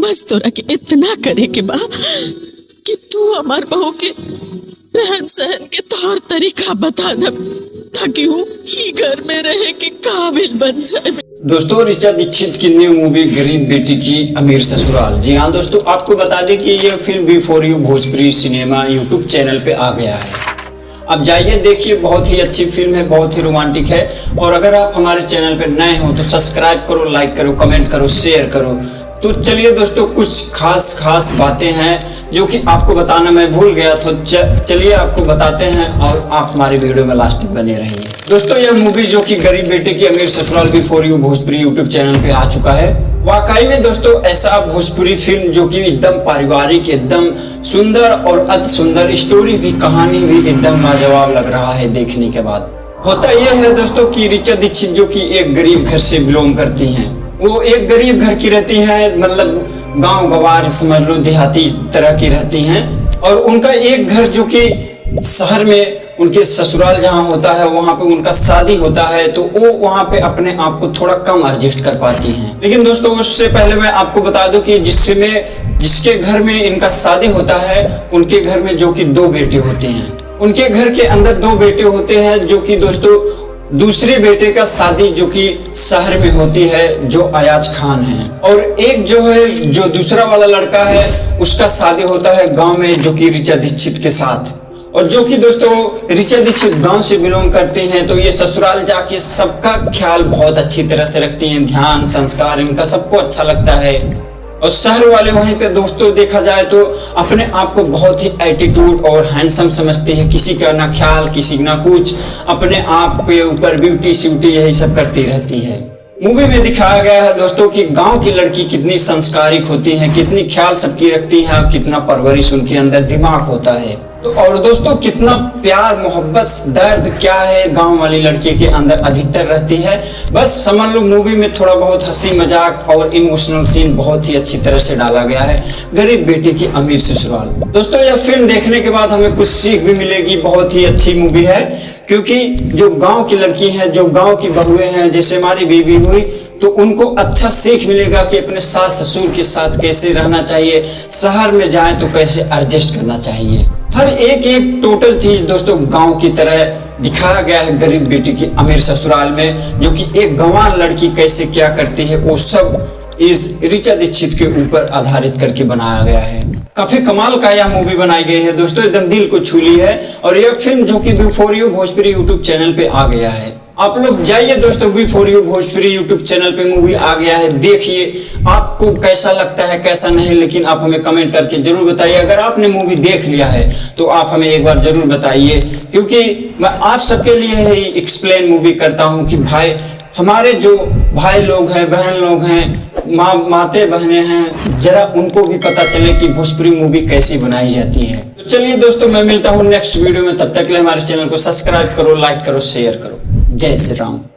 बस तोरा के इतना करे के बा कि तू हमार बहू के रहन सहन के तौर तरीका बता दे, ताकि वो ई घर में रहे के काबिल बन जाए। दोस्तों, ऋचा दीक्षित की न्यू मूवी गरीब बेटी की अमीर ससुराल। जी हाँ दोस्तों, आपको बता दें कि ये film B4 you Bhojpuri cinema YouTube channel पे आ गया है। अब जाइए देखिए, बहुत ही अच्छी फिल्म है, बहुत ही रोमांटिक है। और अगर आप हमारे चैनल पे नए हो तो सब्सक्राइब करो, लाइक करो, कमेंट करो, शेयर करो। तो चलिए दोस्तों, कुछ खास बातें हैं जो कि आपको बताना मैं भूल गया, तो चलिए आपको बताते हैं और आप हमारी वीडियो में लास्ट तक बने रहिए। दोस्तों, यह मूवी जो कि गरीब बेटे की अमीर ससुराल B4 you Bhojpuri YouTube channel पे आ चुका है। वाकई में दोस्तों ऐसा भोजपुरी फिल्म जो कि एकदम पारिवारिक, एकदम सुंदर और अति सुंदर स्टोरी भी, कहानी भी एकदम लाजवाब लग रहा है देखने के बाद। होता यह है दोस्तों कि ऋचा दीक्षित जो कि एक गरीब घर से बिलोंग करती हैं, वो एक गरीब घर की रहती हैं, मतलब गांव गवार समझ लो, देहाती तरह की रहती हैं। और उनका एक घर जो कि शहर में उनके ससुराल जहां होता है, वहां पे उनका शादी होता है, तो वो वहां पे अपने आप को थोड़ा कम एडजस्ट कर पाती हैं। लेकिन दोस्तों, उससे पहले मैं आपको बता दूं कि जिसके घर में इनका शादी होता है, उनके घर में जो कि 2 बेटे होते हैं। उनके घर के अंदर 2 बेटे होते हैं, जो कि दोस्तों दूसरे बेटे का शादी जो कि शहर में होती है, जो अयाज खान है। और एक जो है, जो दूसरा वाला लड़का है, उसका शादी होता है गांव में, जो कि ऋचा दीक्षित के साथ। और जो कि दोस्तों ऋचा दीक्षित गांव से बिलोंग करते हैं, तो ये ससुराल जाके सबका ख्याल बहुत अच्छी तरह से रखती हैं, ध्यान संस्कार इनका सबको अच्छा लगता है। और शहर वाले वहीं पे दोस्तों देखा जाए तो अपने आप को बहुत ही एटीट्यूड और हैंडसम समझते हैं, किसी का ना ख्याल, किसी ना कुछ, अपने आप पे ऊपर ब्यूटी स्यूटी यही सब करती रहती है। मूवी में दिखाया गया है दोस्तों कि गांव की लड़की कितनी संस्कारिक होती है, कितनी ख्याल सबकी रखती है, कितना परवरिश उनके अंदर दिमाग होता है। तो और दोस्तों कितना प्यार मोहब्बत दर्द क्या है गांव वाली लड़की के अंदर अधिकतर रहती है। बस समझ लो मूवी में थोड़ा बहुत हंसी मजाक और इमोशनल सीन बहुत ही अच्छी तरह से डाला गया है। गरीब बेटे की अमीर ससुराल। दोस्तों, यह फिल्म देखने के बाद हमें कुछ सीख भी मिलेगी। बहुत ही अच्छी मूवी है, क्योंकि जो गाँव की लड़की है, जो गाँव की बहुएं हैं, जैसे हमारी बीबी हुई, तो उनको अच्छा सीख मिलेगा कि अपने सास ससुर के साथ कैसे रहना चाहिए, शहर में जाएं तो कैसे एडजस्ट करना चाहिए। हर एक टोटल चीज दोस्तों गांव की तरह दिखाया गया है गरीब बेटी की अमीर ससुराल में, जो कि एक गंवार लड़की कैसे क्या करती है, वो सब इस ऋचा दीक्षित के ऊपर आधारित करके बनाया गया है। काफी कमाल का यह मूवी बनाई गई है दोस्तों, एकदम दिल को छू ली है। और यह फिल्म जो कि B4 you Bhojpuri YouTube channel पे आ गया है। आप लोग जाइए दोस्तों, B4 you Bhojpuri YouTube channel पे मूवी आ गया है, देखिए आपको कैसा लगता है कैसा नहीं, लेकिन आप हमें कमेंट करके जरूर बताइए। अगर आपने मूवी देख लिया है तो आप हमें एक बार जरूर बताइए, क्योंकि मैं आप सबके लिए ही एक्सप्लेन मूवी करता हूं कि भाई, हमारे जो भाई लोग हैं, बहन लोग हैं, माते बहने हैं, जरा उनको भी पता चले कि भोजपुरी मूवी कैसी बनाई जाती है। तो चलिए दोस्तों, मैं मिलता हूँ नेक्स्ट वीडियो में, तब तक के लिए हमारे चैनल को सब्सक्राइब करो, लाइक करो, शेयर करो। जय श्री राम।